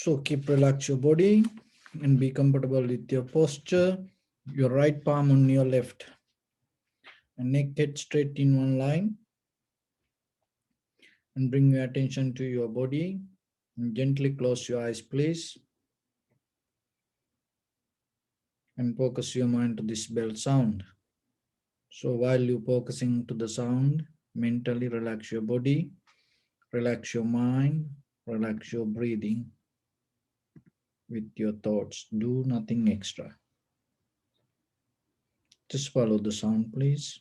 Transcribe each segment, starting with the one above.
So keep relax your body and be comfortable with your posture. Your right palm on your left and neck head straight in one line, and bring your attention to your body and gently close your eyes please, and focus your mind to this bell sound. So while you focusing to the sound, mentally relax your body, relax your mind, relax your breathing with your thoughts. Do nothing extra. Just follow the sound please.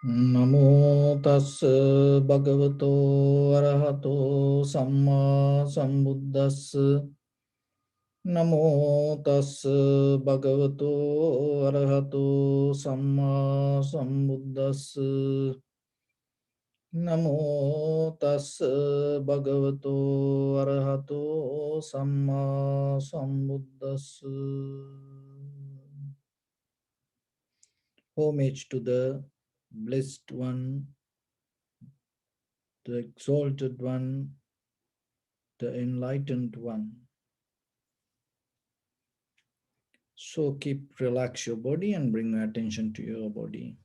Namo tassa bhagavato arahato samma sambuddhassa. Namo tassa bhagavato arahato samma sambuddhassa. Namo tassa bhagavato arahato samma sambuddhassa. Homage to the blessed one, the exalted one, the enlightened one. So keep relax your body and bring your attention to your body.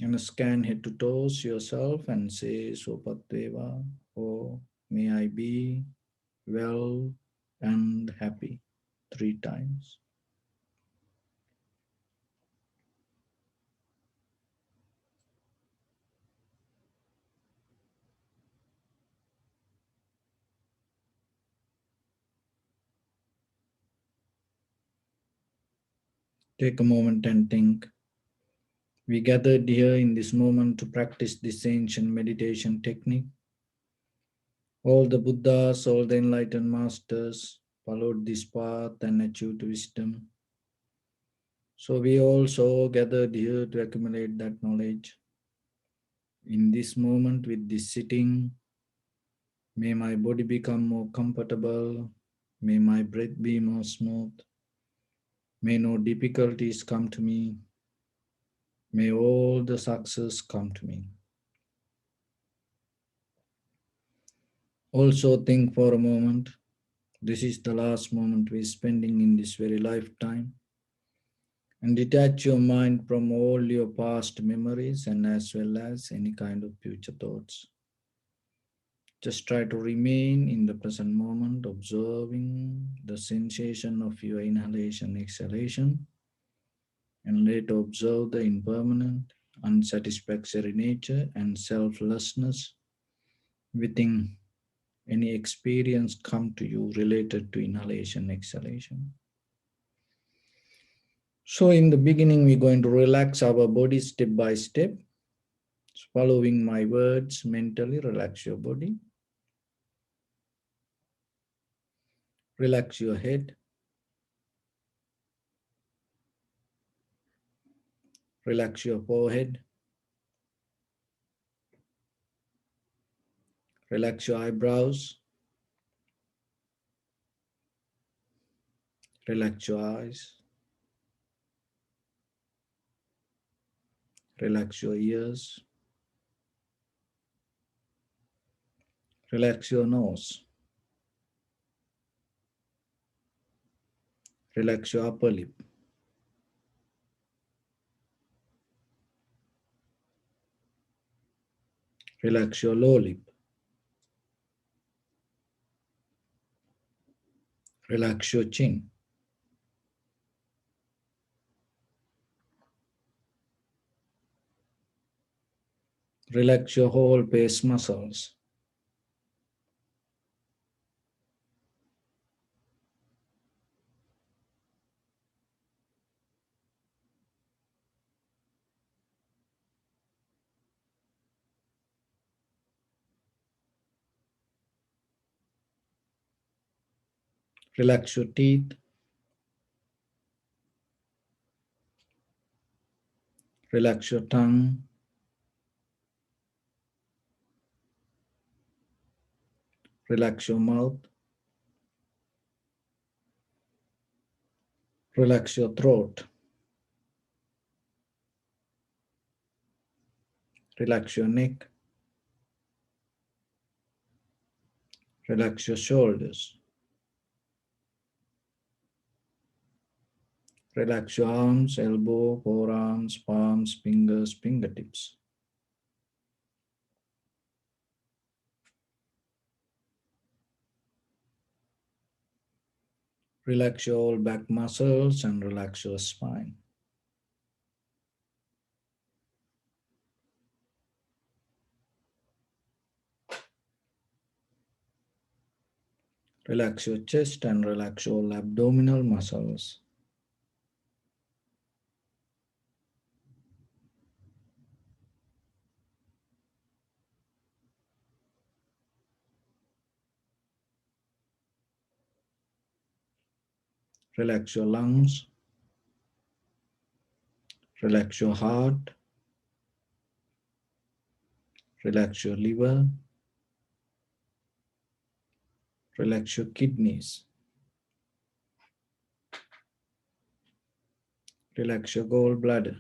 And scan head to toes yourself and say Sopatveva, or may I be well and happy 3 times. Take a moment and think. We gathered here in this moment to practice this ancient meditation technique. All the Buddhas, all the enlightened masters followed this path and achieved wisdom. So we also gathered here to accumulate that knowledge. In this moment with this sitting, may my body become more comfortable. May my breath be more smooth. May no difficulties come to me. May all the success come to me. Also think for a moment, this is the last moment we're spending in this very lifetime. And detach your mind from all your past memories and as well as any kind of future thoughts. Just try to remain in the present moment, observing the sensation of your inhalation, exhalation, and later observe the impermanent, unsatisfactory nature and selflessness within any experience come to you related to inhalation, exhalation. So in the beginning, we're going to relax our body step by step. Following my words mentally, relax your body. Relax your head. Relax your forehead. Relax your eyebrows. Relax your eyes. Relax your ears. Relax your nose. Relax your upper lip. Relax your lower lip. Relax your chin. Relax your whole face muscles. Relax your teeth. Relax your tongue. Relax your mouth. Relax your throat. Relax your neck. Relax your shoulders. Relax your arms, elbow, forearms, palms, fingers, fingertips. Relax your whole back muscles and relax your spine. Relax your chest and relax all abdominal muscles. Relax your lungs. Relax your heart. Relax your liver. Relax your kidneys. Relax your gallbladder.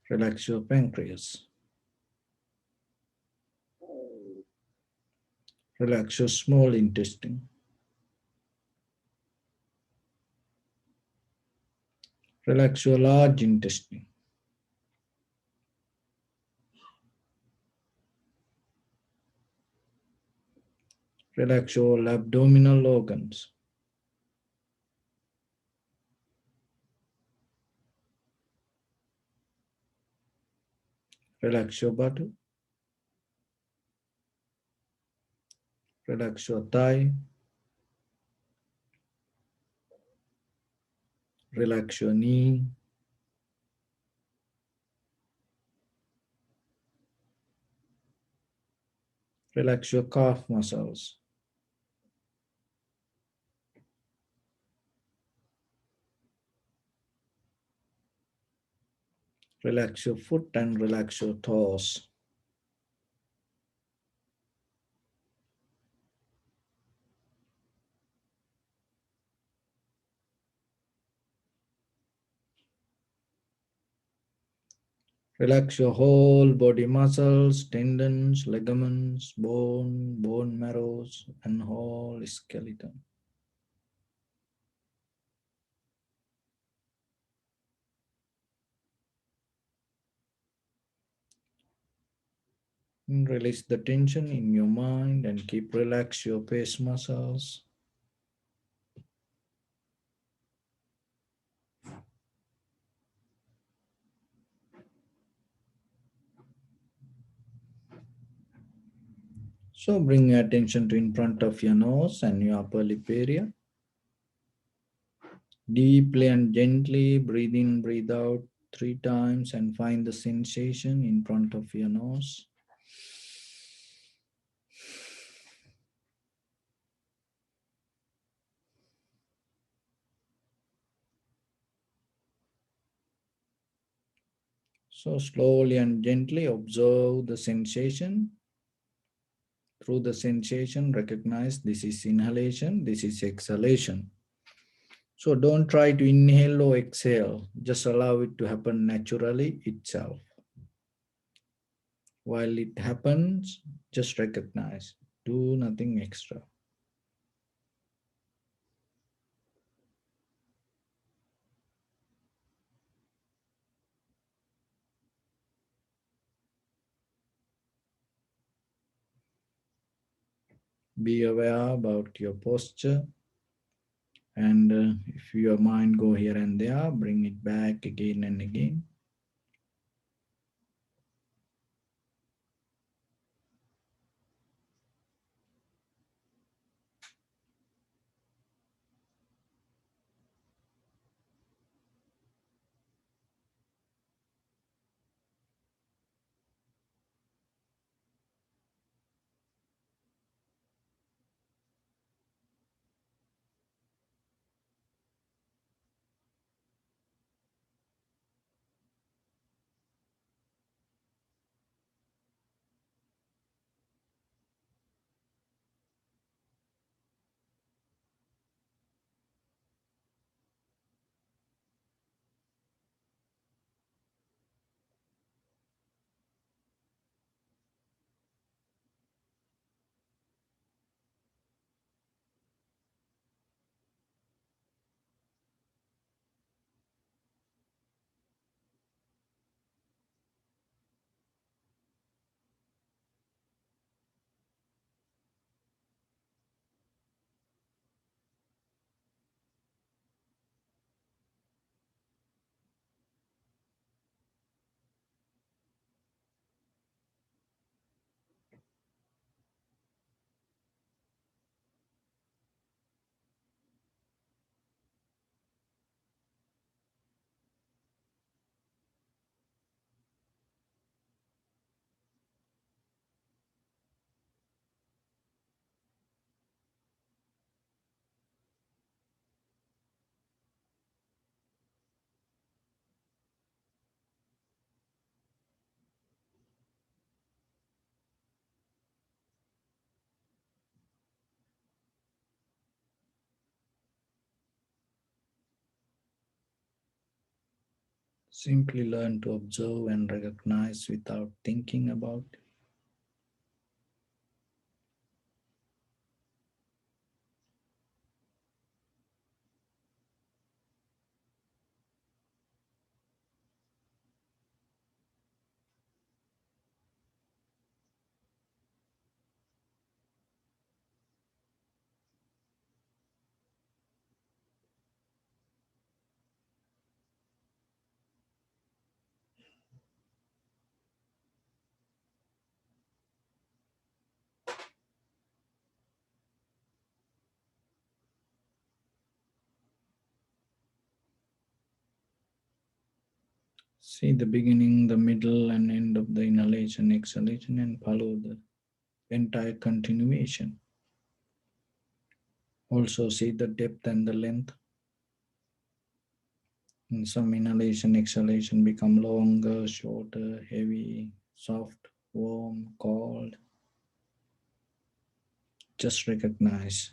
Relax your pancreas. Relax your small intestine. Relax your large intestine. Relax your abdominal organs. Relax your buttock. Relax your thigh. Relax your knee. Relax your calf muscles. Relax your foot and relax your toes. Relax your whole body muscles, tendons, ligaments, bone marrows, and whole skeleton. And release the tension in your mind and keep relax your face muscles. So bring your attention to in front of your nose and your upper lip area. Deeply and gently breathe in, breathe out 3 times and find the sensation in front of your nose. So slowly and gently observe the sensation. Through the sensation, recognize this is inhalation, this is exhalation. So don't try to inhale or exhale, just allow it to happen naturally itself. While it happens, just recognize, do nothing extra. Be aware about your posture, and if your mind go here and there, bring it back again and again. Simply learn to observe and recognize without thinking about. See the beginning, the middle, and end of the inhalation, exhalation, and follow the entire continuation. Also, see the depth and the length. And some inhalation, exhalation become longer, shorter, heavy, soft, warm, cold. Just recognize.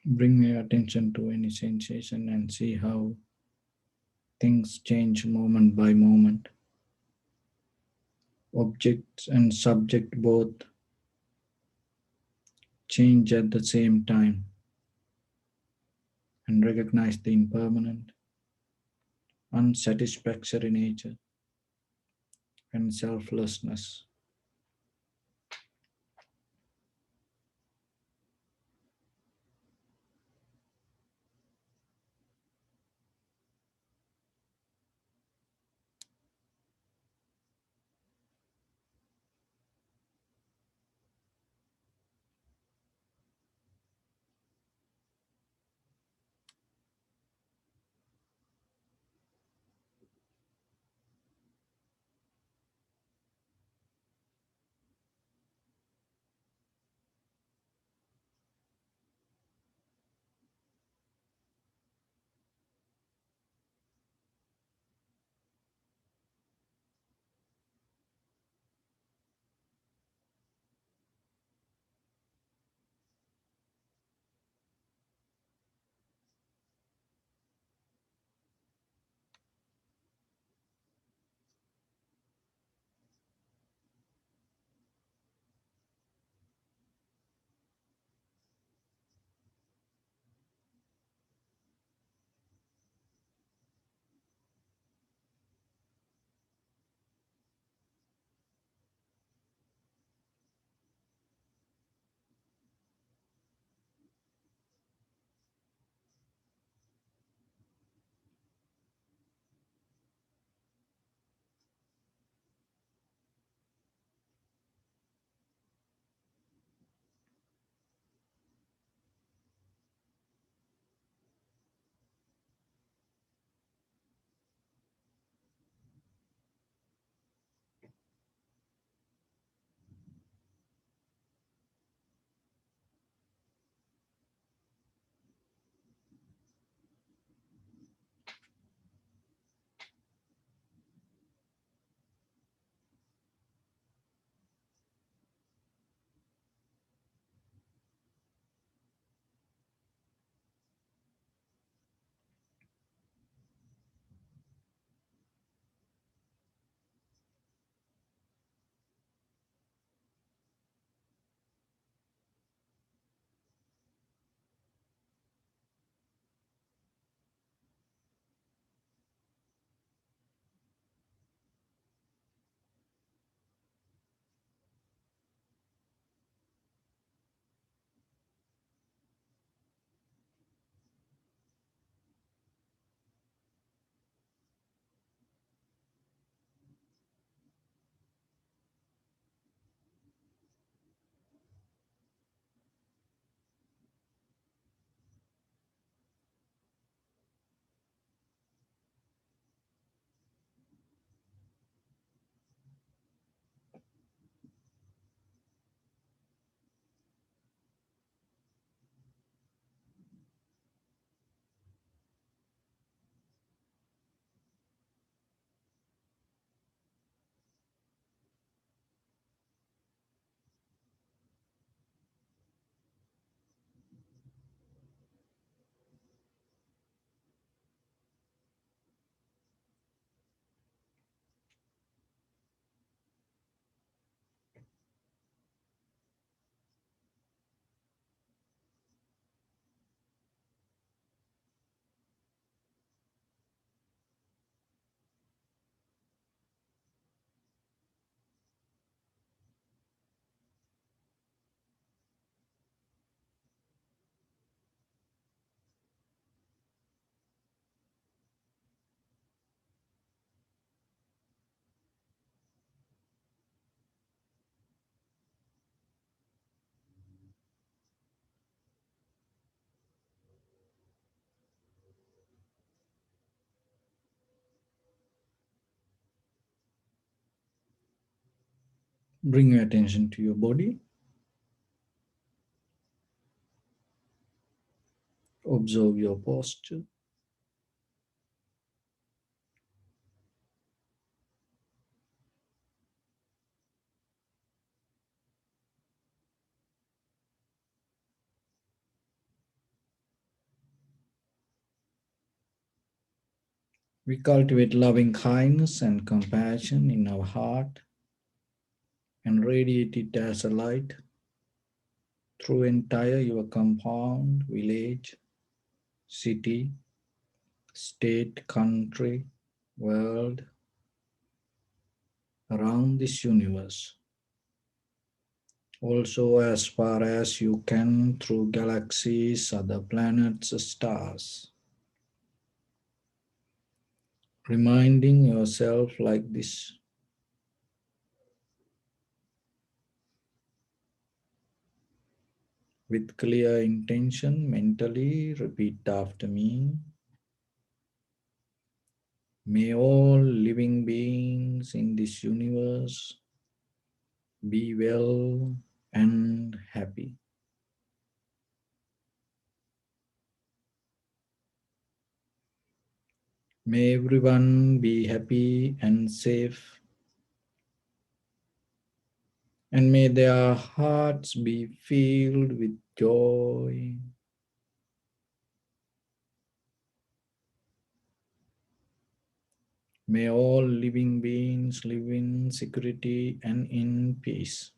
Bring your attention to any sensation and see how things change moment by moment. Objects and subject both change at the same time, and recognize the impermanent, unsatisfactory nature and selflessness. Bring your attention to your body. Observe your posture. We cultivate loving kindness and compassion in our heart and radiate it as a light through entire your compound, village, city, state, country, world, around this universe. Also, as far as you can, through galaxies, other planets, stars. Reminding yourself like this. With clear intention, mentally repeat after me. May all living beings in this universe be well and happy. May everyone be happy and safe, and may their hearts be filled with joy. May all living beings live in security and in peace.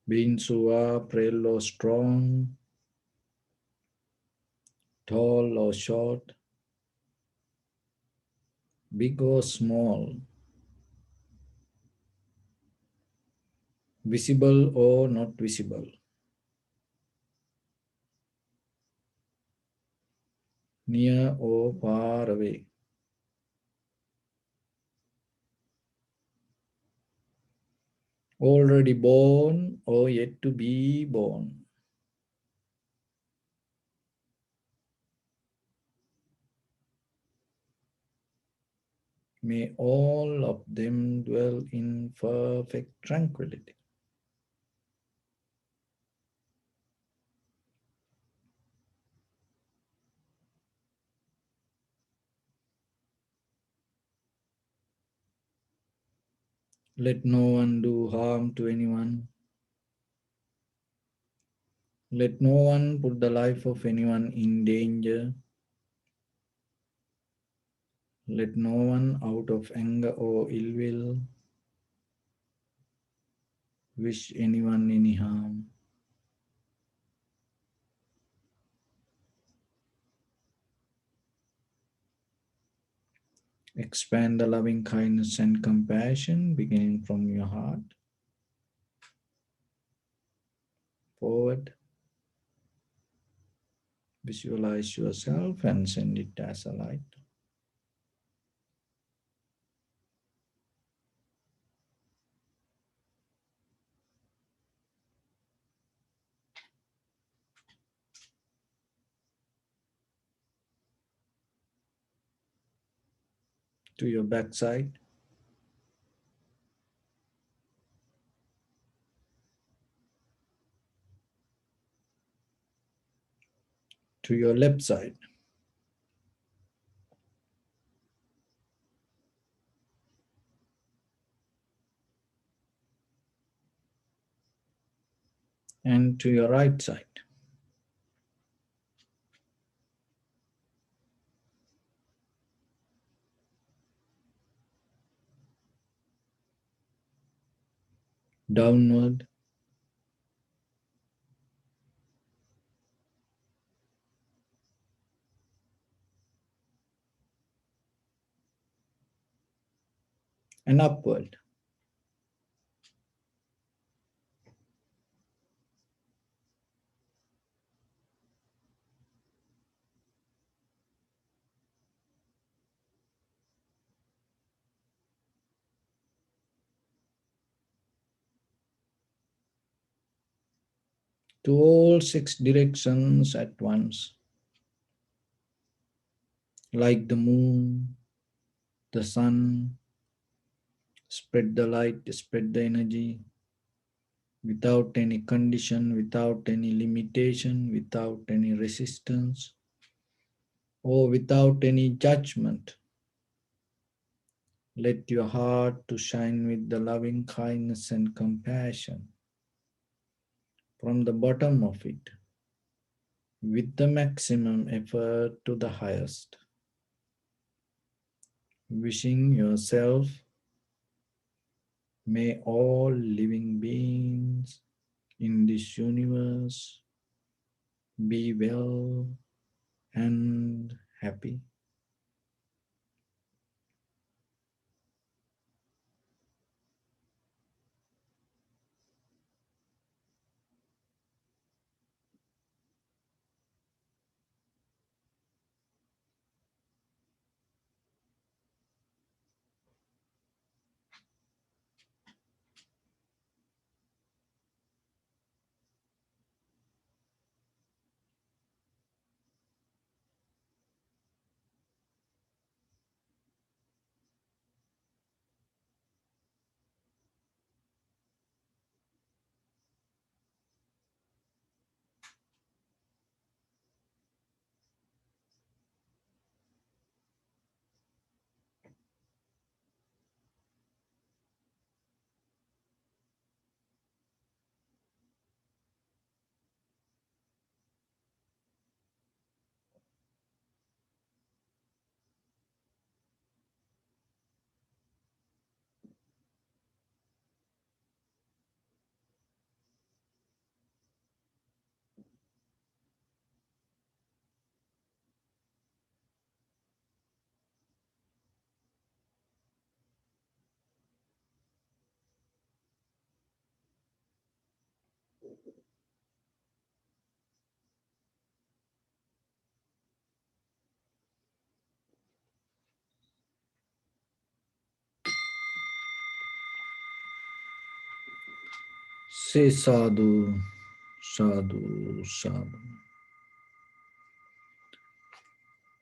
Beings who are frail or strong, tall or short, big or small, visible or not visible, near or far away, already born or yet to be born. May all of them dwell in perfect tranquility. Let no one do harm to anyone. Let no one put the life of anyone in danger. Let no one, out of anger or ill will, wish anyone any harm. Expand the loving kindness and compassion beginning from your heart forward. Visualize yourself and send it as a light to your backside, to your left side, and to your right side. Downward and upward. To all six directions at once. like the moon, the sun, spread the light, spread the energy without any condition, without any limitation, without any resistance, or without any judgment. Let your heart to shine with the loving kindness and compassion from the bottom of it, with the maximum effort to the highest. Wishing yourself, may all living beings in this universe be well and happy. Say sadhu, sadhu, sadhu.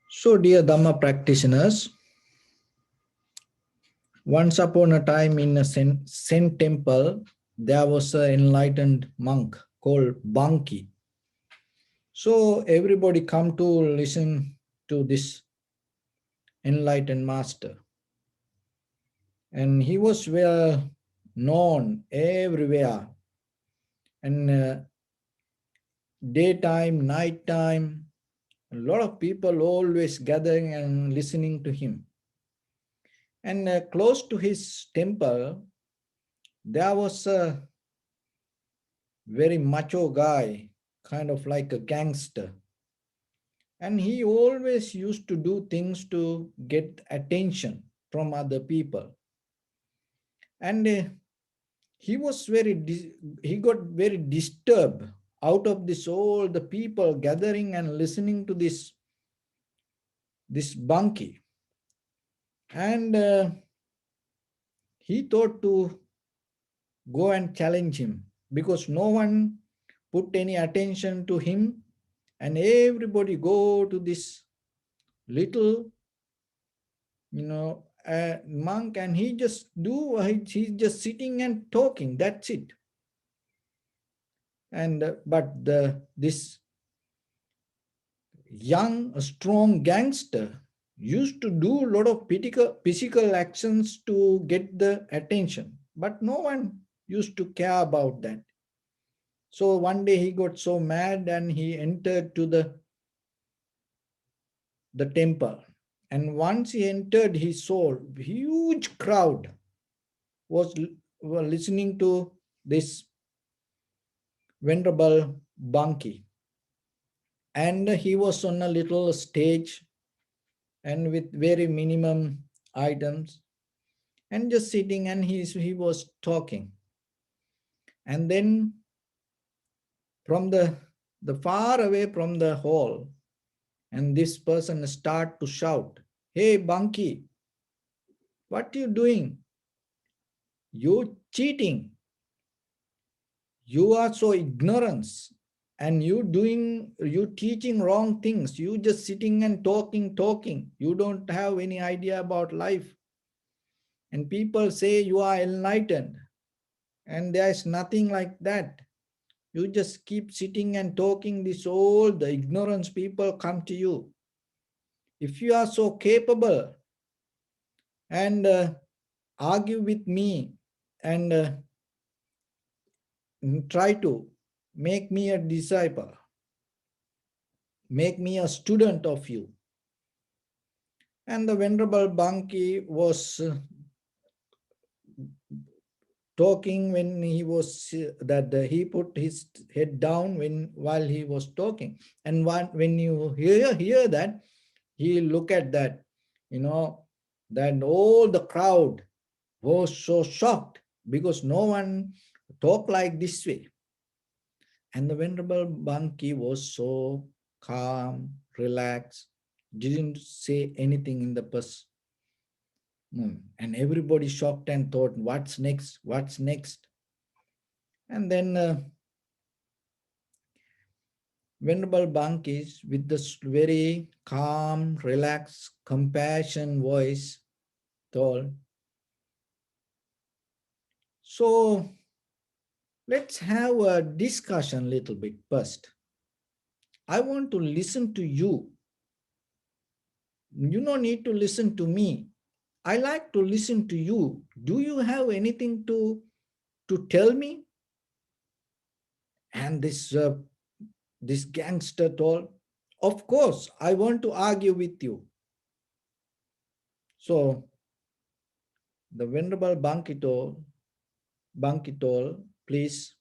So, dear Dhamma practitioners, once upon a time in a Zen temple, there was an enlightened monk called Banki. So everybody come to listen to this enlightened master. And he was well known everywhere. And daytime, nighttime, a lot of people always gathering and listening to him. And close to his temple, there was a very macho guy, kind of like a gangster. And he always used to do things to get attention from other people. And he was he got very disturbed out of this all the people gathering and listening to this Banki. And he thought to go and challenge him because no one put any attention to him, and everybody go to this little monk, and he just he's just sitting and talking, that's it. And but this young strong gangster used to do a lot of physical actions to get the attention, but no one used to care about that. So one day he got so mad and he entered to the temple. And once he entered, he saw a huge crowd was were listening to this venerable Banki. And he was on a little stage and with very minimum items and just sitting, and he was talking. And then from the far away from the hall, and this person start to shout, "Hey Banki, what you doing? You cheating. You are so ignorance." and you teaching wrong things. You just sitting and talking. You don't have any idea about life. And people say you are enlightened, and there is nothing like that. You just keep sitting and talking. This all the ignorance people come to you. If you are so capable and argue with me and try to make me a disciple, make me a student of you. And the Venerable Banki was talking when he was that he put his head down while he was talking, and when you hear that, he look at that, then all the crowd was so shocked because no one talked like this way. And the Venerable Banki was so calm, relaxed, didn't say anything in the first moment. And everybody shocked and thought, what's next? What's next? And then Venerable Bankis, with this very calm, relaxed, compassion voice, told, so let's have a discussion a little bit first. I want to listen to you. You don't need to listen to me. I like to listen to you. Do you have anything to tell me? And this gangster told, of course, I want to argue with you. So the Venerable Bankitol, please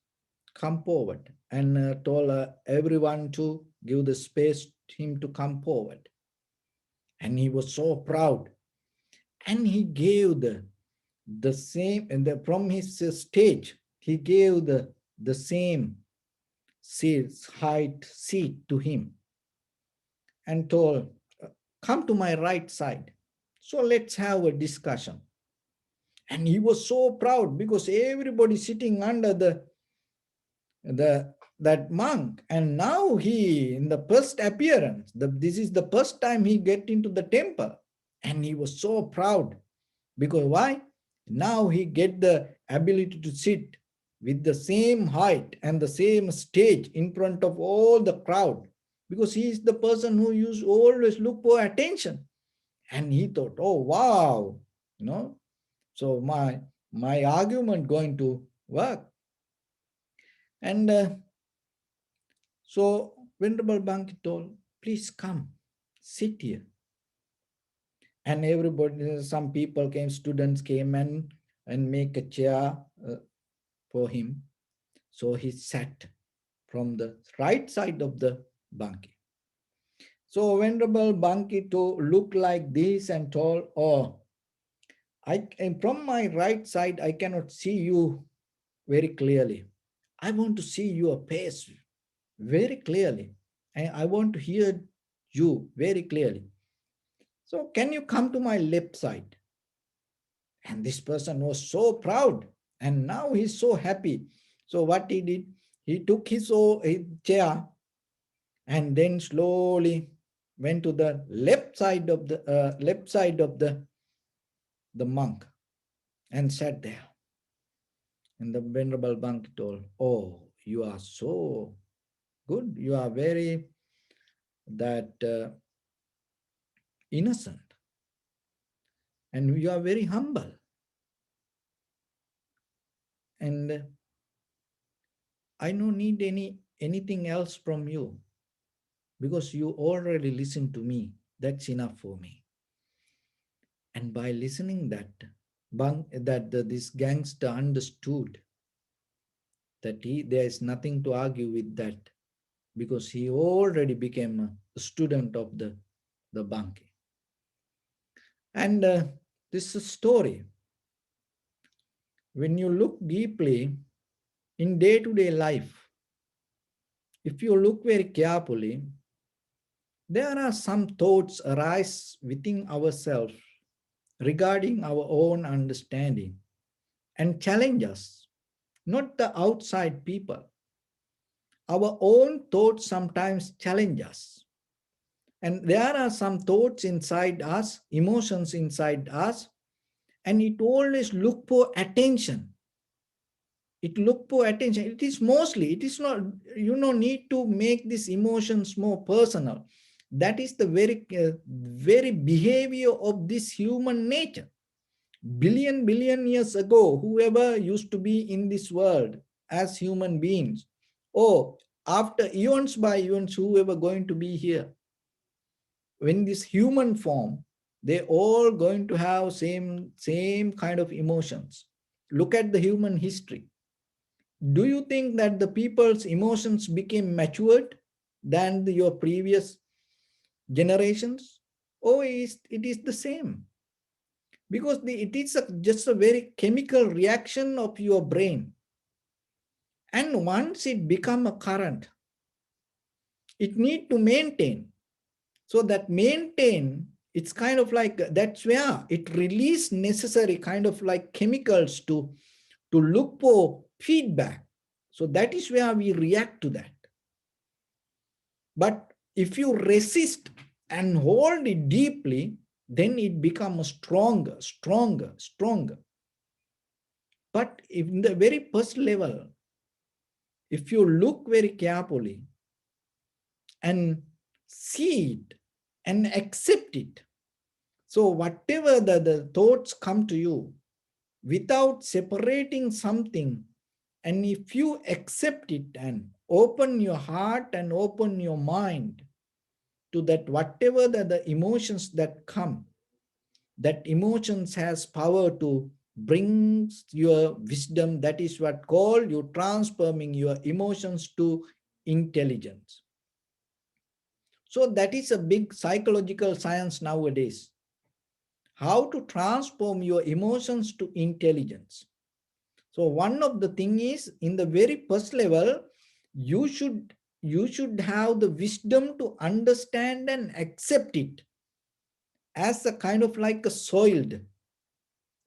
come forward, and told everyone to give the space to him to come forward. And he was so proud. And he gave the same, and from his stage, he gave the same height seat to him and told, come to my right side. So let's have a discussion. And he was so proud because everybody sitting under that monk, and now he, in the first appearance, this is the first time he get into the temple, and he was so proud because why? Now he get the ability to sit with the same height and the same stage in front of all the crowd, because he is the person who used always look for attention. And he thought, oh wow, so my argument going to work. And so Venerable Banki told, please come, sit here. And everybody, some people came, students came and make a chair for him. So he sat from the right side of the Banki. So Venerable Banki to look like this and told, oh, and from my right side, I cannot see you very clearly. I want to see your face very clearly. And I want to hear you very clearly. So can you come to my left side? And this person was so proud, and now he's so happy. So what he did, he took his chair and then slowly went to the left side of the monk and sat there. And the Venerable monk told, oh, you are so good. You are very that innocent, and you are very humble. And I don't need anything else from you, because you already listened to me. That's enough for me. And by listening this gangster understood that there is nothing to argue with that, because he already became a student of the Banki. And this is a story. When you look deeply in day-to-day life, if you look very carefully, there are some thoughts arise within ourselves regarding our own understanding and challenge us, not the outside people. our own thoughts sometimes challenge us. And there are some thoughts inside us, emotions inside us, and it always look for attention. It look for attention. It is mostly, it is not, need to make these emotions more personal. That is the very behavior of this human nature. Billion years ago, whoever used to be in this world as human beings, or after eons by eons, whoever going to be here, when this human form, they all going to have same kind of emotions. Look at the human history. Do you think that the people's emotions became matured than your previous generations? Oh, it is the same, because it is just a very chemical reaction of your brain. And once it become a current, it need to maintain. So that maintain, it's kind of like, that's where it release necessary kind of like chemicals to look for feedback. So that is where we react to that. But if you resist and hold it deeply, then it becomes stronger. But in the very first level, if you look very carefully and see it and accept it, so whatever the thoughts come to you, without separating something, and if you accept it and open your heart and open your mind to that, whatever the emotions that come, that emotions has power to bring your wisdom. That is what call you transforming your emotions to intelligence. So that is a big psychological science nowadays, how to transform your emotions to intelligence. So one of the thing is, in the very first level, you should have the wisdom to understand and accept it as a kind of like a soiled,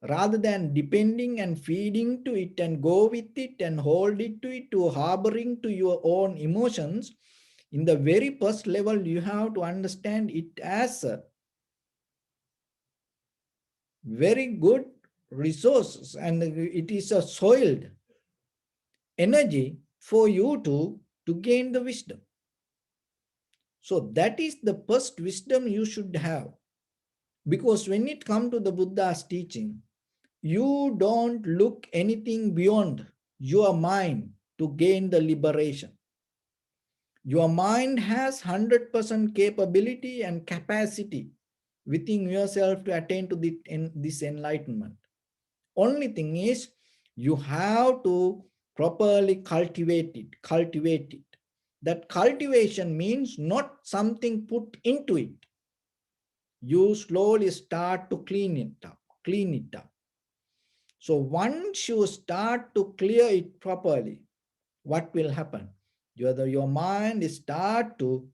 rather than depending and feeding to it and go with it and hold it to it, to harboring to your own emotions. In the very first level, you have to understand it as a very good resources, and it is a soiled energy for you to gain the wisdom. So that is the first wisdom you should have. Because when it comes to the Buddha's teaching, you don't look anything beyond your mind to gain the liberation. Your mind has 100% capability and capacity within yourself to attain to this enlightenment. Only thing is, you have to properly cultivate it. That cultivation means not something put into it. You slowly start to clean it up. So once you start to clear it properly, what will happen? Your mind start to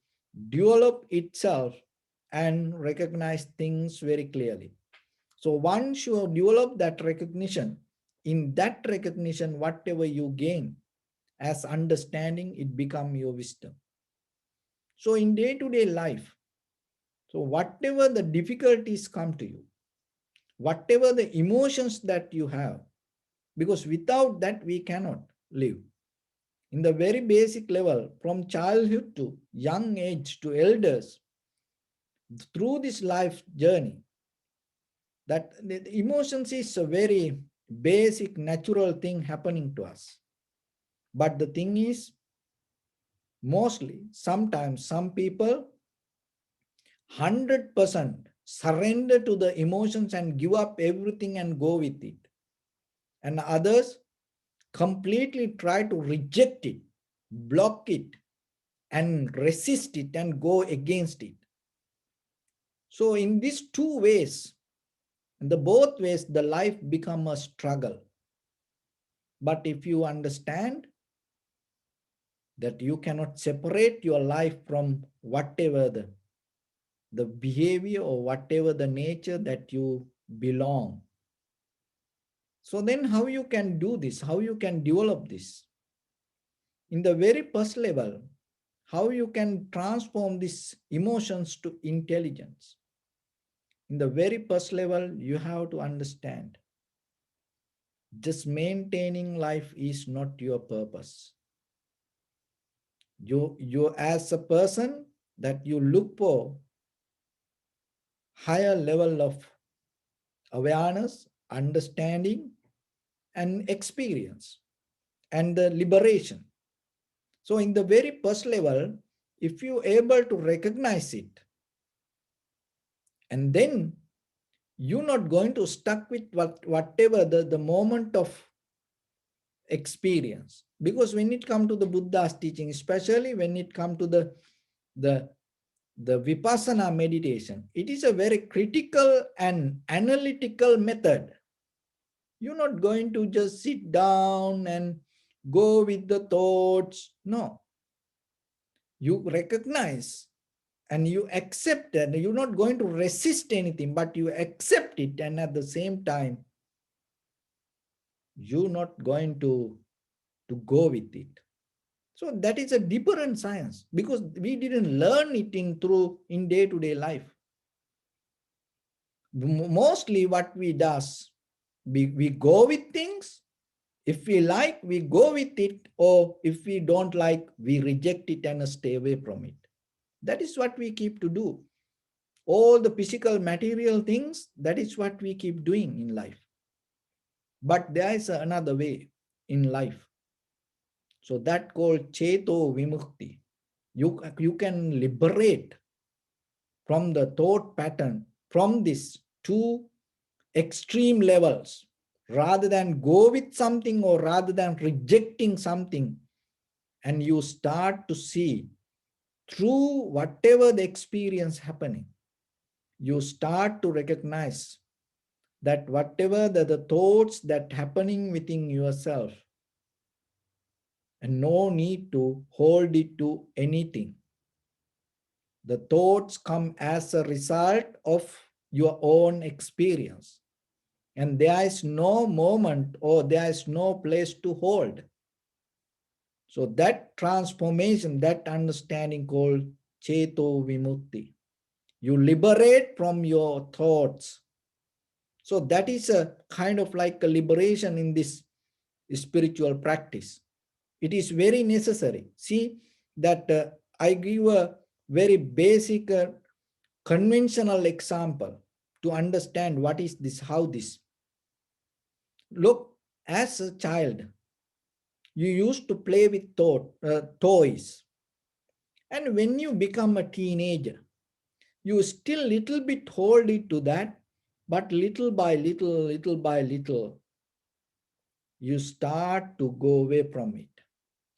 develop itself and recognize things very clearly. So once you develop that recognition, in that recognition, whatever you gain as understanding, it become your wisdom. So in day-to-day life, so whatever the difficulties come to you, whatever the emotions that you have, because without that we cannot live. In the very basic level, from childhood to young age to elders, through this life journey, that the emotions is a very basic natural thing happening to us. But the thing is, mostly sometimes some people 100% surrender to the emotions and give up everything and go with it, and others completely try to reject it, block it, and resist it and go against it. So in these two ways, in the both ways, the life become a struggle. But if you understand that you cannot separate your life from whatever the behavior or whatever the nature that you belong, so then how you can do this, how you can develop this? In the very first level, how you can transform these emotions to intelligence. In the very first level, you have to understand just maintaining life is not your purpose. You as a person, that you look for higher level of awareness, understanding, and experience, and the liberation. So in the very first level, if you able to recognize it, and then you're not going to stuck with whatever the moment of experience. Because when it comes to the Buddha's teaching, especially when it comes to the the vipassana meditation, it is a very critical and analytical method. You're not going to just sit down and go with the thoughts. No, you recognize and you accept that. You're not going to resist anything, but you accept it, and at the same time, you're not going to go with it. So that is a different science, because we didn't learn it in day-to-day life. Mostly what we does, we go with things. If we like, we go with it, or if we don't like, we reject it and stay away from it. That is what we keep to do. All the physical material things, that is what we keep doing in life. But there is another way in life. So that called Cheto Vimukti. You can liberate from the thought pattern, from these two extreme levels, rather than go with something or rather than rejecting something, and you start to see through whatever the experience happening, you start to recognize that whatever the thoughts that happening within yourself, and no need to hold it to anything. The thoughts come as a result of your own experience, and there is no moment or there is no place to hold. So that transformation, that understanding called Cheto Vimukti. You liberate from your thoughts. So that is a kind of like a liberation in this spiritual practice. It is very necessary. See that I give a very basic conventional example to understand what is this, how this. Look, as a child, you used to play with toys. And when you become a teenager, you still little bit hold it to that, but little by little, you start to go away from it.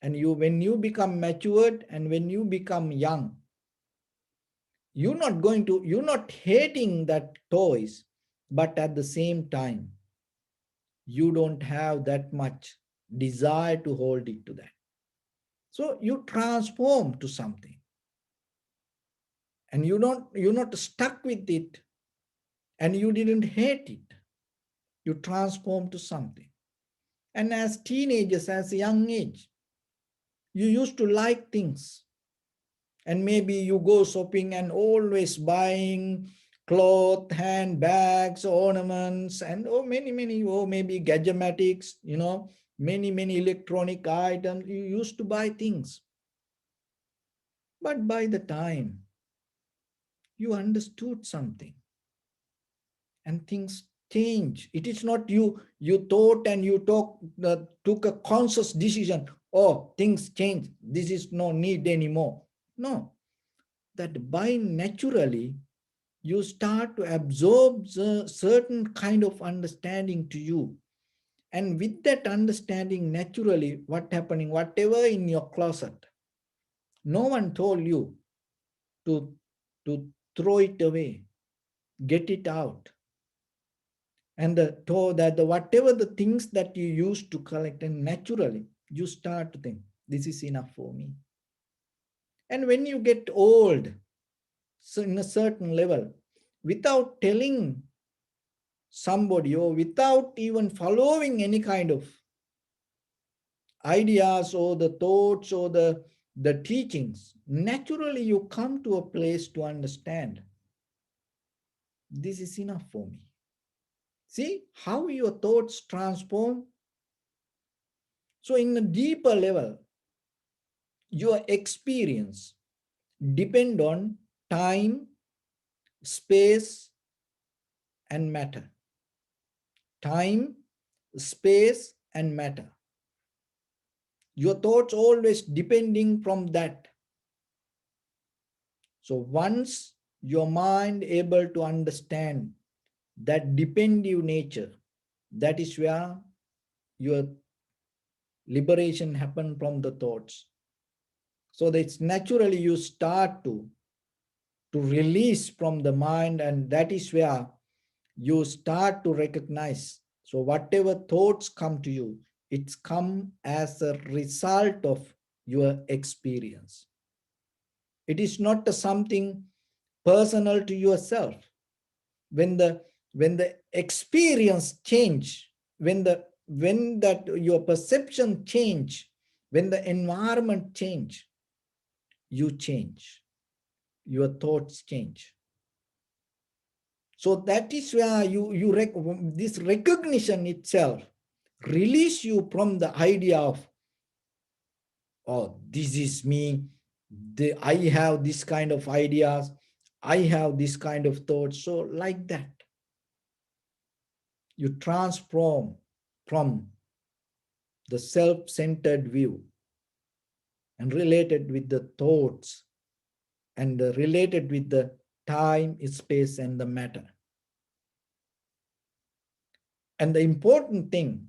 And when you become matured and when you become young, you're not hating that toys, but at the same time, you don't have that much desire to hold it to that. So you transform to something, and you're not stuck with it, and you didn't hate it. You transform to something. And as teenagers, as a young age, you used to like things, and maybe you go shopping and always buying cloth, handbags, ornaments, and many, maybe gadgetics, many electronic items. You used to buy things. But by the time you understood something, and things change. It is not you thought and you took a conscious decision, oh, things change, this is no need anymore. No, that by naturally you start to absorb a certain kind of understanding to you. And with that understanding, naturally, what happening, whatever in your closet, no one told you to, to throw it away, get it out. And whatever the things that you used to collect, and naturally, you start to think, this is enough for me. And when you get old, so in a certain level, without telling somebody or without even following any kind of ideas or the thoughts or the teachings, naturally you come to a place to understand this is enough for me. See how your thoughts transform. So in a deeper level, your experience depend on time, space, and matter. Time, space, and matter. Your thoughts always depending from that. So once your mind able to understand that dependent nature, that is where your liberation happen from the thoughts. So that's naturally you start to release from the mind, and that is where you start to recognize. So whatever thoughts come to you, it's come as a result of your experience. It is not something personal to yourself. When the experience change, when that your perception change, when the environment change, you change, your thoughts change. So that is where this recognition itself release you from the idea of, oh, this is me, I have this kind of ideas, I have this kind of thoughts. So like that, you transform from the self-centered view and related with the thoughts and related with the time, space, and the matter. And the important thing,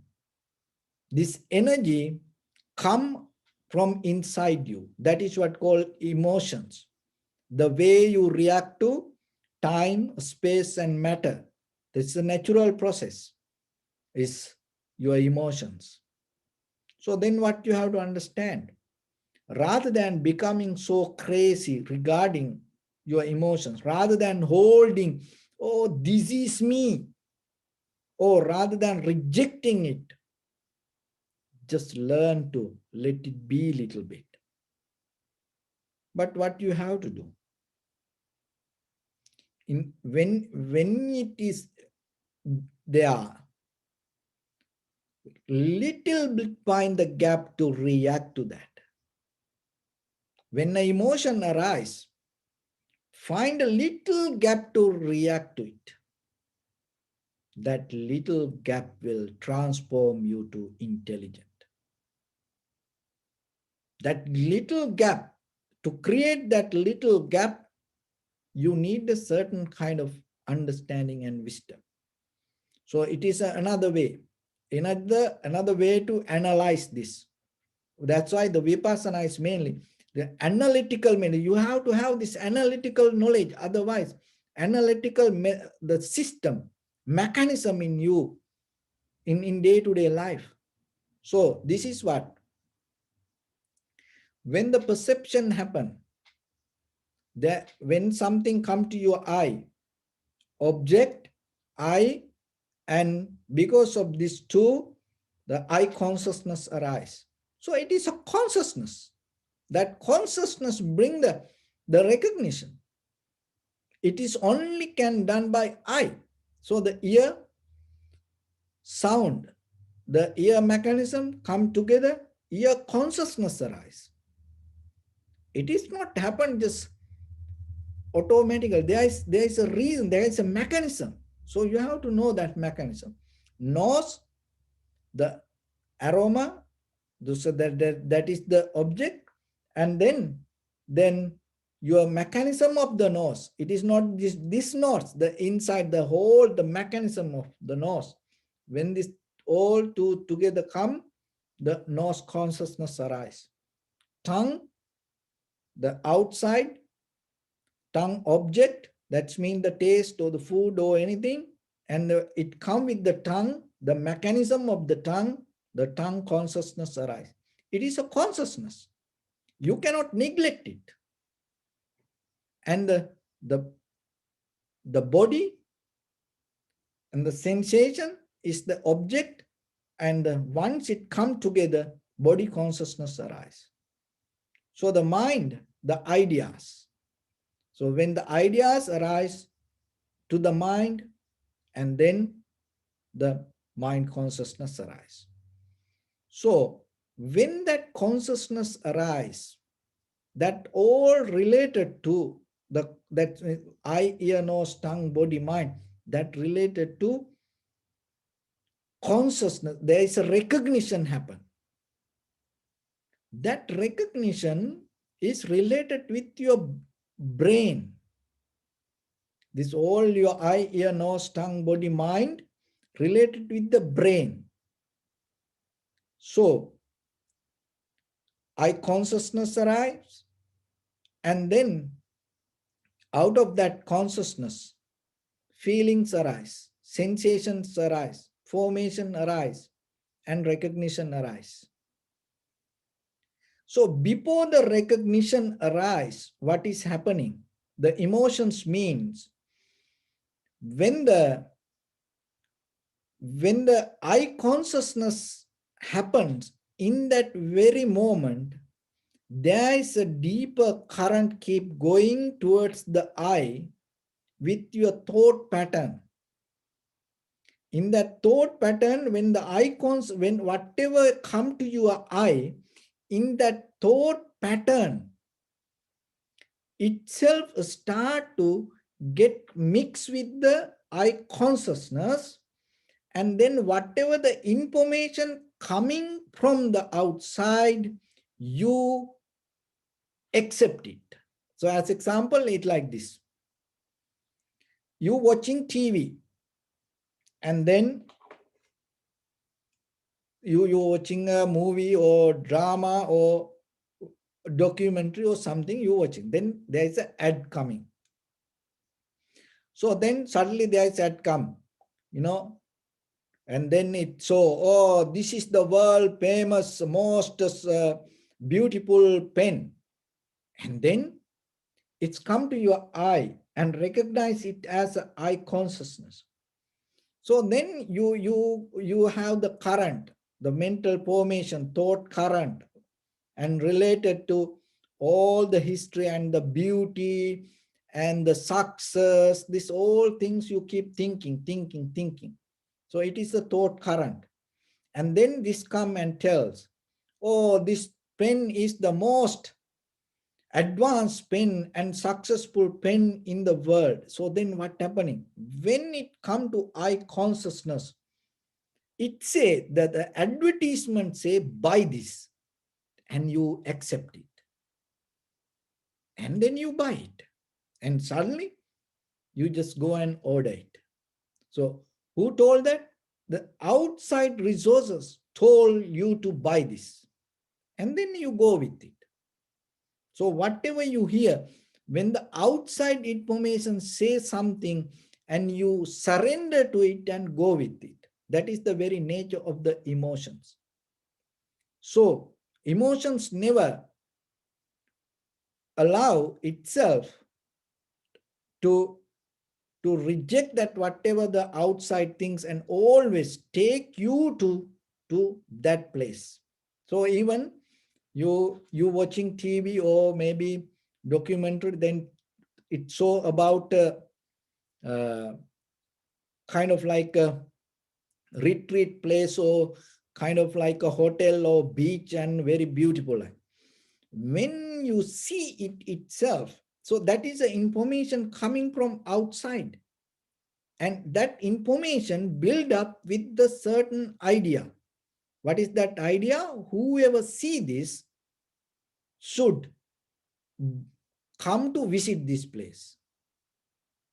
this energy come from inside you. That is what called emotions. The way you react to time, space, and matter. This is a natural process, is your emotions. So then what you have to understand, rather than becoming so crazy regarding your emotions, rather than holding, oh, this is me, or rather than rejecting it, just learn to let it be a little bit. But what you have to do, when it is there, little bit find the gap to react to that. When an emotion arises, find a little gap to react to it. That little gap will transform you to intelligent. That little gap, to create that little gap, you need a certain kind of understanding and wisdom. So it is another way, another way to analyze this. That's why the Vipassana is mainly the analytical method. You have to have this analytical knowledge. Otherwise, the system, mechanism in you, in day-to-day life. So this is what, when the perception happen, that when something come to your eye, object, eye, and because of these two, the eye consciousness arise. So it is a consciousness. That consciousness bring the recognition. It is only can done by eye. So the ear, sound, the ear mechanism come together, ear consciousness arise. It is not happen just automatically. There is a reason, there is a mechanism. So you have to know that mechanism. Nose, the aroma, so that is the object, and then your mechanism of the nose. It is not this nose, the inside, the whole, the mechanism of the nose. When this all two together come, the nose consciousness arise. Tongue, the outside, tongue object, that's mean the taste or the food or anything, and it come with the tongue, the mechanism of the tongue consciousness arise. It is a consciousness. You cannot neglect it. And the body and the sensation is the object, and once it come together, body consciousness arise. So the mind, the ideas. So when the ideas arise to the mind, and then the mind consciousness arise. So when that consciousness arise, that all related to that eye, ear, nose, tongue, body, mind, that related to consciousness, there is a recognition happen. That recognition is related with your brain. This all your eye, ear, nose, tongue, body, mind related with the brain. So eye consciousness arrives, and then out of that consciousness, feelings arise, sensations arise, formation arise, and recognition arise. So before the recognition arise, what is happening? The emotions means when the eye consciousness happens, in that very moment, there is a deeper current keep going towards the eye with your thought pattern. In that thought pattern, when the icons, when whatever come to your eye, in that thought pattern itself start to get mixed with the eye consciousness, and then whatever the information coming from the outside, you accept it. So as example, it like this. You watching TV, and then you're watching a movie or drama or documentary or something you're watching. Then there is an ad coming. So then suddenly there is ad come, and then it oh, this is the world famous, most beautiful pen. And then it's come to your eye and recognize it as an eye consciousness. So then you have the current, the mental formation, thought current, and related to all the history and the beauty and the success, these all things you keep thinking. So it is a thought current. And then this come and tells, oh, this pen is the most advanced pen and successful pen in the world. So then what happening? When it come to eye consciousness, it say that the advertisement say buy this, and you accept it. And then you buy it. And suddenly you just go and order it. So who told that? The outside resources told you to buy this. And then you go with it. So whatever you hear, when the outside information says something and you surrender to it and go with it, that is the very nature of the emotions. So emotions never allow itself to reject that whatever the outside things, and always take you to that place. So even you watching TV or maybe documentary, then it's so about kind of like a retreat place or kind of like a hotel or beach and very beautiful. When you see it itself, so that is the information coming from outside, and that information build up with the certain idea. What is that idea? Whoever see this should come to visit this place.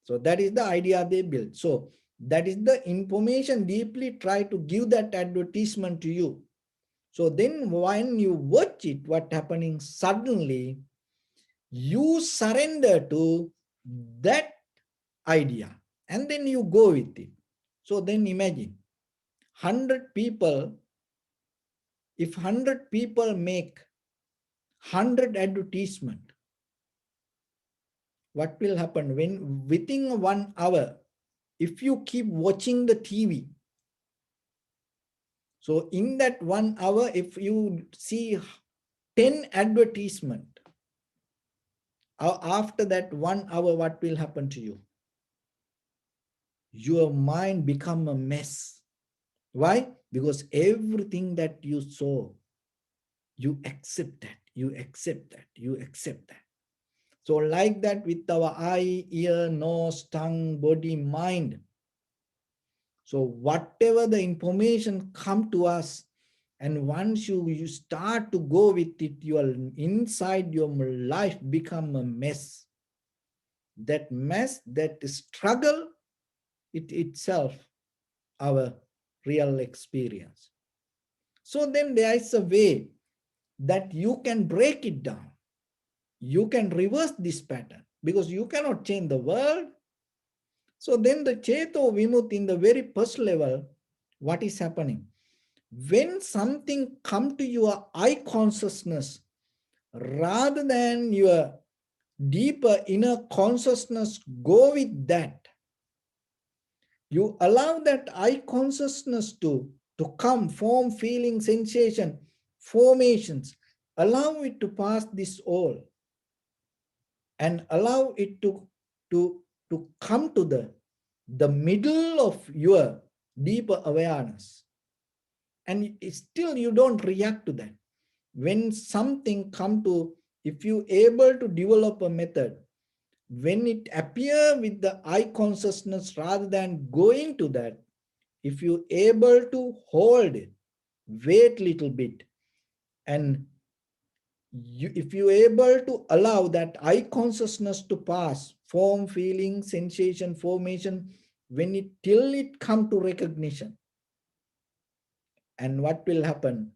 So that is the idea they build. So that is the information deeply try to give that advertisement to you. So then when you watch it, what happening? Suddenly you surrender to that idea, and then you go with it. So then imagine 100 people, if 100 people make 100 advertisement, what will happen? When within 1 hour, if you keep watching the TV, So in that 1 hour, if you see 10 advertisement, after that 1 hour, what will happen to you? Your mind become a mess. Why? Because everything that you saw, you accept that, you accept that, you accept that. So like that with our eye, ear, nose, tongue, body, mind. So whatever the information come to us, and once you start to go with it, your inside your life become a mess. That mess, that struggle, it itself our real experience. So then there is a way that you can break it down. You can reverse this pattern because you cannot change the world. So then the Cheto Vimut in the very first level, what is happening? When something come to your eye consciousness, rather than your deeper inner consciousness go with that, you allow that eye consciousness to come, form, feeling, sensation, formations. Allow it to pass this all and allow it to come to the middle of your deeper awareness. And still you don't react to that. When something come to, if you able to develop a method, when it appear with the eye consciousness rather than going to that, if you able to hold it, wait little bit, and if you able to allow that eye consciousness to pass, form, feeling, sensation, formation, when it till it come to recognition, and what will happen?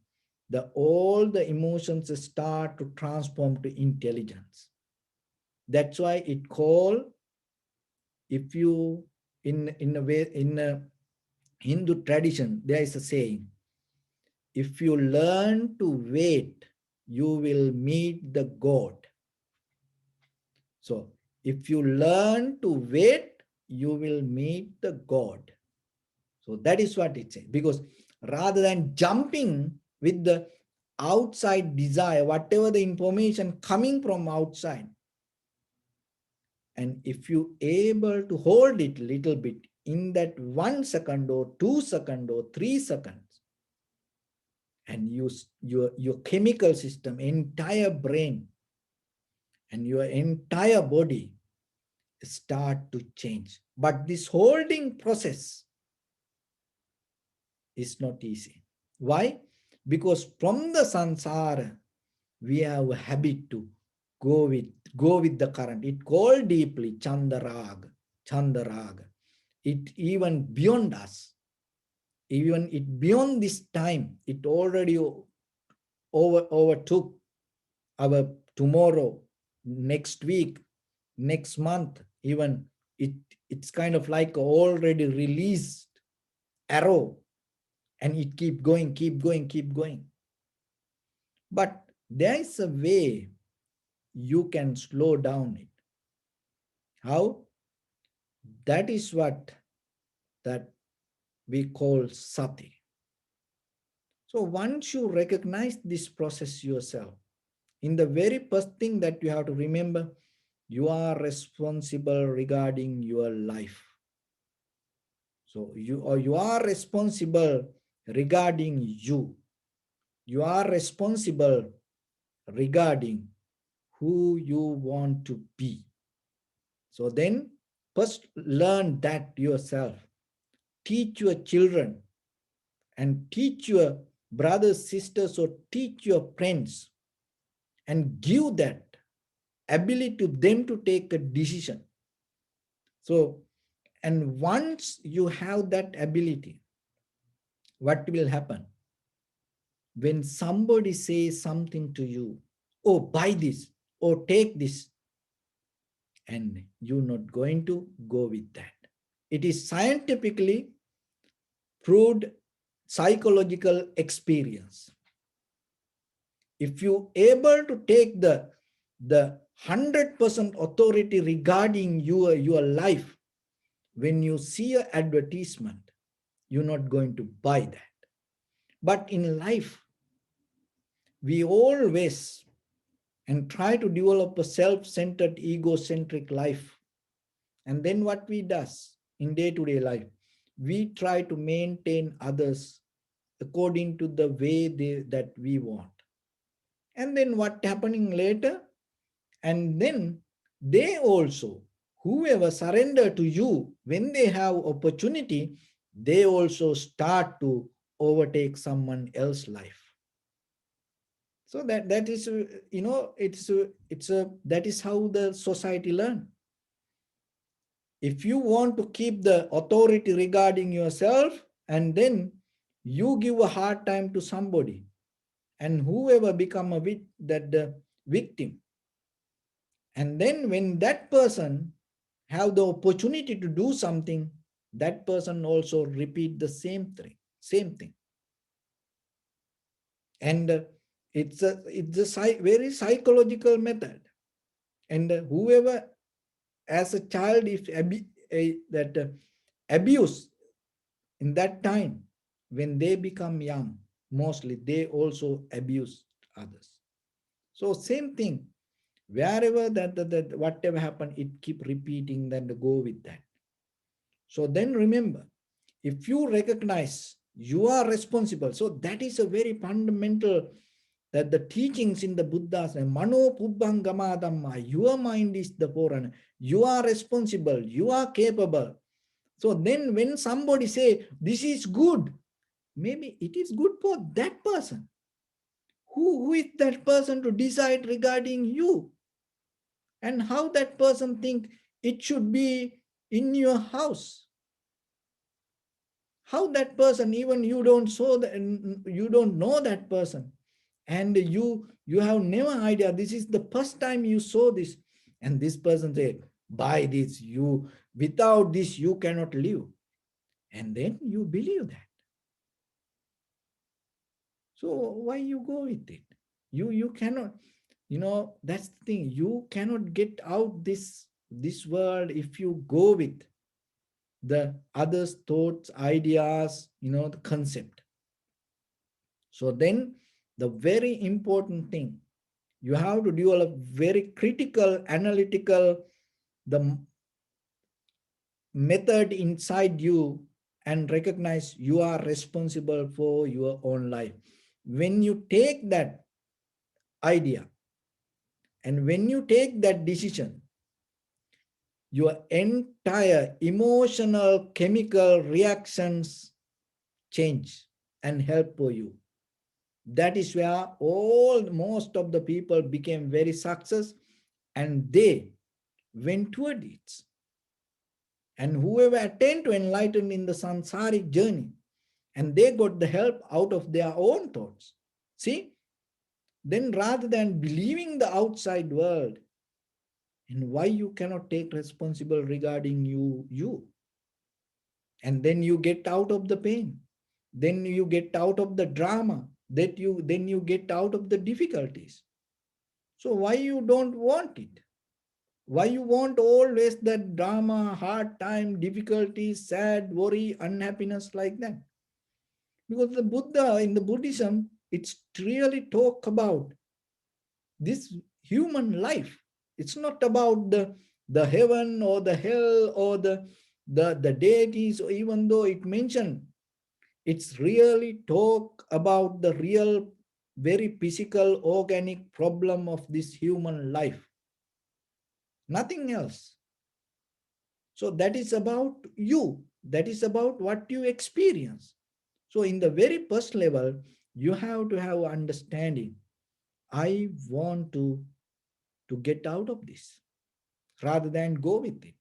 All the emotions start to transform to intelligence. That's why it called, if you in a way, in a Hindu tradition, there is a saying, if you learn to wait, you will meet the God. So if you learn to wait, you will meet the God. So that is what it says. Because rather than jumping with the outside desire, whatever the information coming from outside, and if you able to hold it little bit in that 1 second or 2 second or 3 seconds, and your chemical system, entire brain and your entire body start to change. But this holding process is not easy. Why? Because from the samsara, we have a habit to go with the current. It called deeply chandarag, chandarag. It even beyond us, even it beyond this time, it already overtook our tomorrow, next week, next month, even it's kind of like already released arrow, and it keep going, keep going, keep going. But there is a way you can slow down it. How? That is what that we call sati. So once you recognize this process yourself, in the very first thing that you have to remember, you are responsible regarding your life. So you are responsible regarding you. You are responsible regarding who you want to be. So then first learn that yourself. Teach your children and teach your brothers, sisters, or teach your friends, and give that ability to them to take a decision. So, and once you have that ability, what will happen? When somebody says something to you, oh, buy this, or take this, and you're not going to go with that. It is scientifically proved psychological experience. If you able to take the 100% authority regarding your life, when you see an advertisement, you're not going to buy that. But in life, we always and try to develop a self-centered, egocentric life. And then what we does in day-to-day life, we try to maintain others according to the way that we want. And then what happening later? And then they also, whoever surrender to you, when they have opportunity, they also start to overtake someone else's life. So that is, it's a that is how the society learn. If you want to keep the authority regarding yourself, and then you give a hard time to somebody, and whoever become that the victim, and then when that person have the opportunity to do something, that person also repeat the same thing. And it's a very psychological method. And whoever as a child, if that abuse in that time, when they become young, mostly they also abuse others. So same thing, wherever that whatever happened, it keep repeating, then go with that. So then remember, if you recognize you are responsible, so that is a very fundamental, that the teachings in the Buddha's mano pubbangama dhamma, your mind is the forerunner, you are responsible, you are capable. So then when somebody say this is good, maybe it is good for that person. Who is that person to decide regarding you? And how that person think it should be in your house? How that person, even you don't saw that, you don't know that person, and you have never idea, this is the first time you saw this, and this person say, buy this, you, without this you cannot live, and then you believe that. So why you go with it? You cannot, that's the thing, you cannot get out this world if you go with the others thoughts, ideas, the concept. So then the very important thing, you have to develop very critical, analytical, the method inside you, and recognize you are responsible for your own life. When you take that idea and when you take that decision, your entire emotional, chemical reactions change and help for you. That is where most of the people became very success, and they went toward it. And whoever attained to enlighten in the samsaric journey, and they got the help out of their own thoughts. See, then rather than believing the outside world, and why you cannot take responsible regarding you, and then you get out of the pain, then you get out of the drama, then you get out of the difficulties. So why you don't want it? Why you want always that drama, hard time, difficulties, sad, worry, unhappiness like that? Because the Buddha, in the Buddhism, it's really talk about this human life. It's not about the heaven or the hell or the deities, or even though it mentioned, it's really talk about the real, very physical, organic problem of this human life. Nothing else. So that is about you. That is about what you experience. So in the very first level, you have to have understanding. I want to get out of this rather than go with it.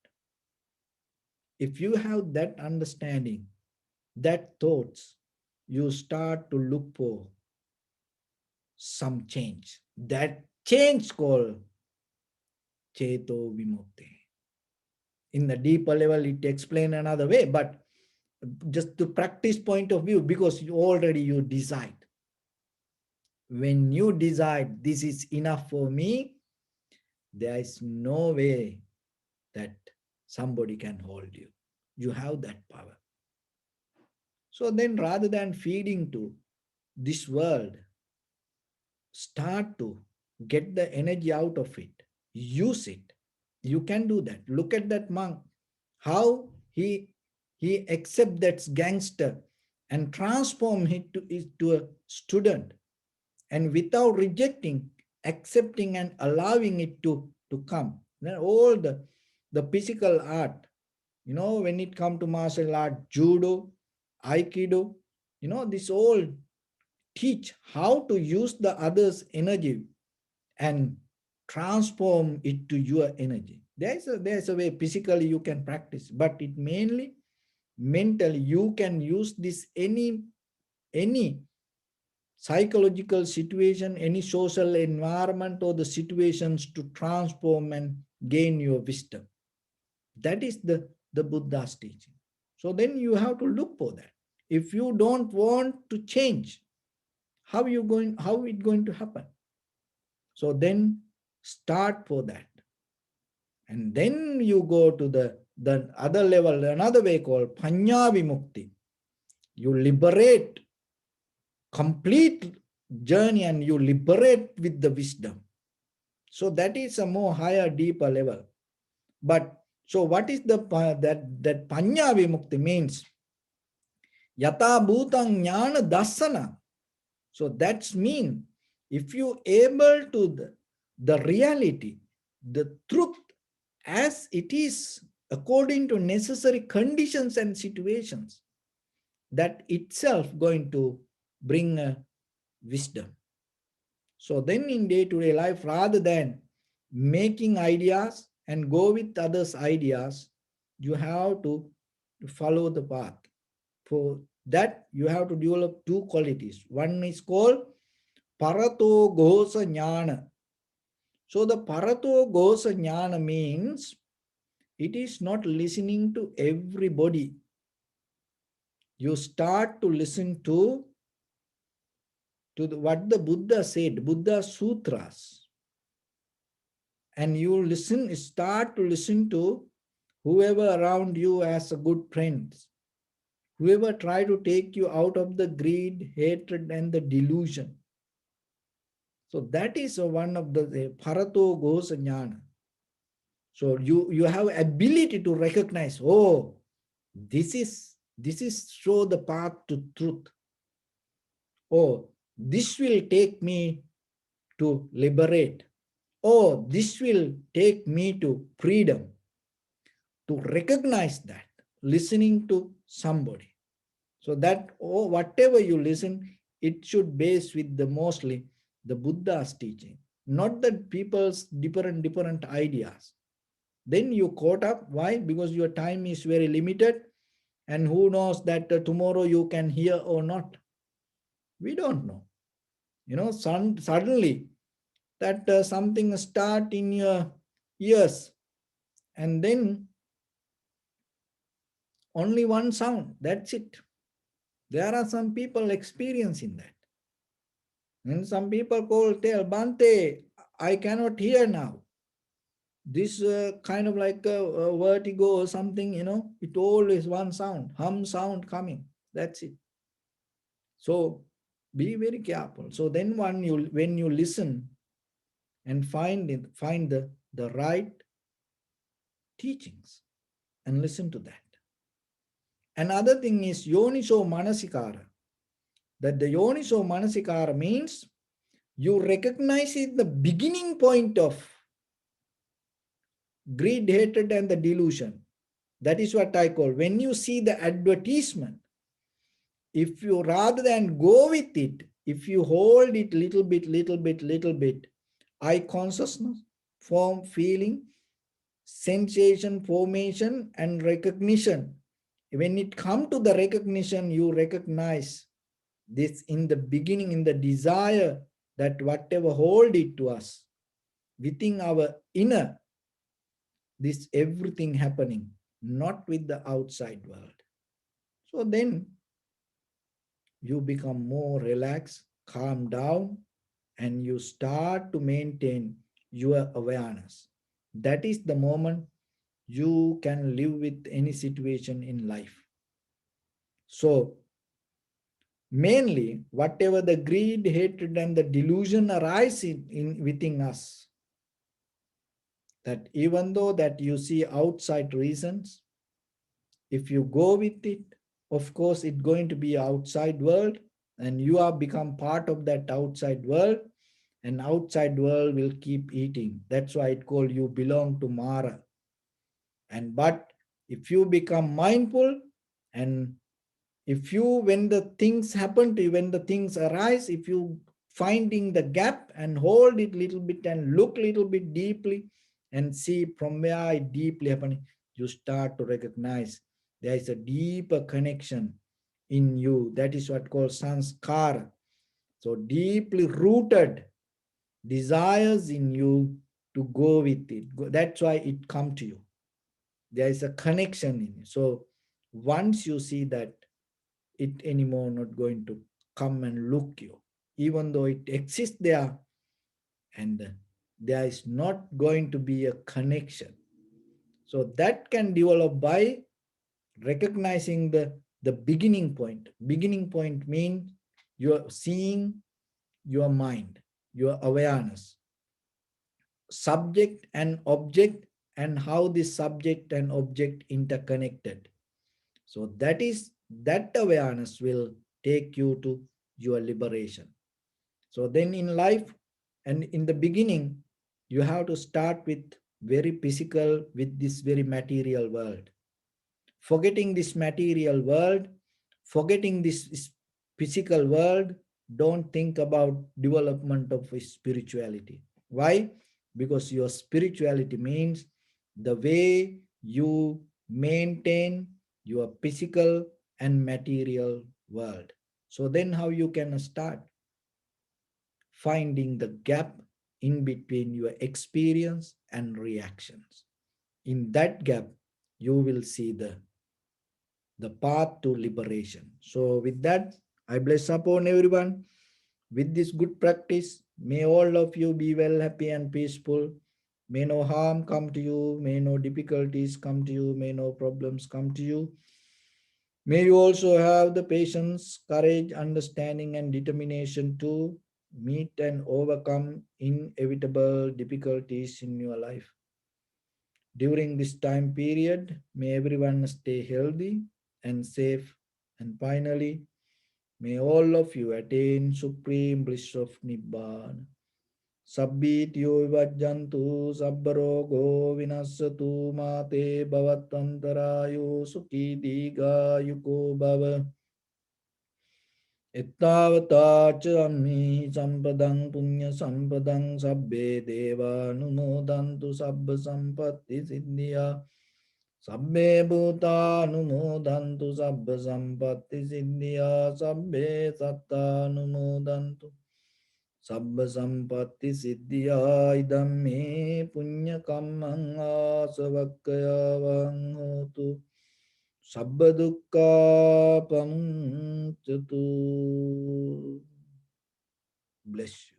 If you have that understanding, that thoughts, you start to look for some change. That change called Cheto Vimukti. In the deeper level, it explains another way, but just to practice point of view, because you decide. When you decide this is enough for me, there is no way that somebody can hold you. You have that power. So then rather than feeding to this world, start to get the energy out of it, use it. You can do that. Look at that monk, how he accept that gangster and transform it to a student, and without rejecting, accepting and allowing it to come. Then all the physical art, when it come to martial art, judo, aikido, this all teach how to use the other's energy and transform it to your energy. There's a way physically you can practice, but it mainly mentally. You can use this any psychological situation, any social environment or the situations to transform and gain your wisdom. That is the Buddha's teaching. So then you have to look for that. If you don't want to change, how it going to happen? So then start for that. And then you go to the other level, another way called Panya Vimukti. You liberate, complete journey, and you liberate with the wisdom. So that is a more higher, deeper level. But so what is that Panya Vimukti means? Yata Bhutang Jnana Dassana. So that's mean if you able to the reality, the truth as it is according to necessary conditions and situations, that itself going to bring wisdom. So then in day-to-day life, rather than making ideas and go with others' ideas, you have to follow the path. For that, you have to develop two qualities. One is called Parato Gosa Jnana. So the Parato Gosa Jnana means it is not listening to everybody. You start to listen to what the Buddha said, Buddha Sutras. And you start to listen to whoever around you as a good friends, whoever try to take you out of the greed, hatred, and the delusion. So that is one of the Parato Gosa Jnana. So you have ability to recognize, oh, this is show the path to truth. Oh, this will take me to liberate. Oh, this will take me to freedom. To recognize that, listening to somebody. So that, oh, whatever you listen, it should base with the mostly the Buddha's teaching, not the people's different ideas. Then you caught up. Why? Because your time is very limited, and who knows that tomorrow you can hear or not. We don't know. Suddenly that something start in your ears, and then only one sound. That's it. There are some people experiencing that. And some people tell, Bante, I cannot hear now. This kind of like a vertigo or something, it always one sound, hum sound coming. That's it. So be very careful. So then when you listen and find the right teachings and listen to that. Another thing is Yoniso Manasikara. That the Yoniso Manasikara means you recognize it the beginning point of greed, hatred, and the delusion. That is what I call, when you see the advertisement, if you rather than go with it, if you hold it little bit, eye consciousness, form, feeling, sensation, formation, and recognition. When it comes to the recognition, you recognize this in the beginning, in the desire that whatever hold it to us, within our inner, this everything happening, not with the outside world. So then you become more relaxed, calm down, and you start to maintain your awareness. That is the moment you can live with any situation in life. So Mainly, whatever the greed, hatred, and the delusion arise within us, that even though that you see outside reasons, if you go with it, of course it's going to be outside world, and you are become part of that outside world, and outside world will keep eating. That's why it called you belong to Mara. And but if you become mindful, and if you, when the things happen to you, when the things arise, if you finding the gap and hold it little bit and look little bit deeply and see from where it deeply happening, you start to recognize there is a deeper connection in you. That is what called sanskara. So deeply rooted desires in you to go with it. That's why it come to you. There is a connection in you. So once you see that, it anymore not going to come and look you, even though it exists there, and there is not going to be a connection. So that can develop by recognizing the beginning point. Beginning point means you are seeing your mind, your awareness, subject and object, and how this subject and object interconnected. So that awareness will take you to your liberation. So then in life, and in the beginning, you have to start with very physical, with this very material world. Forgetting this material world, forgetting this physical world, don't think about development of spirituality. Why? Because your spirituality means the way you maintain your physical and material world. So then how you can start finding the gap in between your experience and reactions. In that gap, you will see the path to liberation. So with that, I bless upon everyone with this good practice. May all of you be well, happy and peaceful. May no harm come to you. May no difficulties come to you. May no problems come to you. May you also have the patience, courage, understanding, and determination to meet and overcome inevitable difficulties in your life. During this time period, may everyone stay healthy and safe. And finally, may all of you attain supreme bliss of Nibbana. Sabbityo vivajjantu sabbarogo vinassatu mate bhavatantarayo sukhi diga yuko bhava. Ittavata ammi sampadang punya sampadang sabbe deva numodantu sabba sampatti siddhya. Sabbe bhuta numodantu sabba sampatti siddhya. Sabbe satta numodantu sabba sampatti siddhya. Idam me punya kammang asavakkaya vang hotu. Sabba dukkha pamuncatu. Bless you.